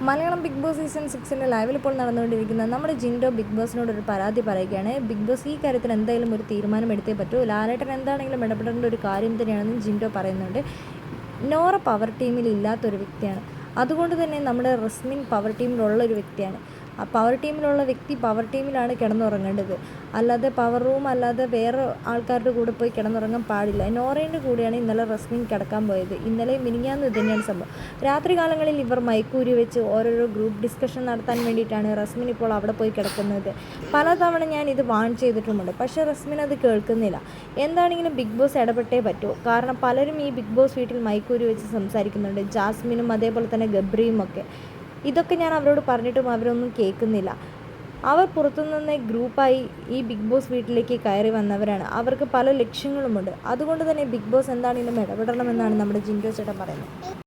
Malayalam big boss season 6 ലൈവിൽ ഇപ്പോൾ നടന്നുകൊണ്ടിരിക്കുന്ന നമ്മുടെ ജിൻഡോ ബിഗ് ബോസിനോട് ഒരു പരാതി പറയുകയാണ്. ബിഗ് ബോസ് ഈ കാര്യത്തിൽ എന്തായാലും ഒരു തീരുമാനം എടുത്തേ പറ്റൂ, ലാലേട്ടൻ എന്താണെങ്കിലും ഇടപെടേണ്ട ഒരു കാര്യം തന്നെയാണെന്നും ജിൻഡോ പറയുന്നുണ്ട്. നോറ പവർ ടീമിൽ ഇല്ലാത്തൊരു വ്യക്തിയാണ്. അതുകൊണ്ട് തന്നെ നമ്മുടെ റസ്മിൻ പവർ ടീമിലുള്ള ഒരു വ്യക്തിയാണ്. ആ പവർ ടീമിലുള്ള വ്യക്തി പവർ ടീമിലാണ് കിടന്നുറങ്ങേണ്ടത്, അല്ലാതെ പവർ റൂം അല്ലാതെ വേറെ ആൾക്കാരുടെ കൂടെ പോയി കിടന്നുറങ്ങാൻ പാടില്ല. നോറയുടെ കൂടെയാണ് ഇന്നലെ റസ്മിൻ കിടക്കാൻ പോയത്. ഇന്നലെ മിനിഞ്ഞാന്ന് തന്നെയാണ് സംഭവം. രാത്രി കാലങ്ങളിൽ ഇവർ മയക്കൂരി വെച്ച് ഓരോരോ ഗ്രൂപ്പ് ഡിസ്കഷൻ നടത്താൻ വേണ്ടിയിട്ടാണ് റസ്മിൻ ഇപ്പോൾ അവിടെ പോയി കിടക്കുന്നത്. പലതവണ ഞാൻ ഇത് വാൺ ചെയ്തിട്ടുമുണ്ട്, പക്ഷേ റസ്മിൻ അത് കേൾക്കുന്നില്ല. എന്താണെങ്കിലും ബിഗ് ബോസ് ഇടപെട്ടേ പറ്റൂ. കാരണം പലരും ഈ ബിഗ് ബോസ് വീട്ടിൽ മയക്കൂരി വെച്ച് സംസാരിക്കുന്നുണ്ട്. ജാസ്മിനും അതേപോലെ തന്നെ ഗബ്രിയും ഒക്കെ. ഇതൊക്കെ ഞാൻ അവരോട് പറഞ്ഞിട്ടും അവരൊന്നും കേൾക്കുന്നില്ല. അവർ പുറത്തുനിന്ന് ഗ്രൂപ്പായി ഈ ബിഗ് ബോസ് വീട്ടിലേക്ക് കയറി വന്നവരാണ്. അവർക്ക് പല ലക്ഷ്യങ്ങളുമുണ്ട്. അതുകൊണ്ട് തന്നെ ബിഗ് ബോസ് എന്താണെങ്കിലും ഇടപെടണമെന്നാണ് നമ്മുടെ ജിൻഡോ ചേട്ടൻ പറയുന്നത്.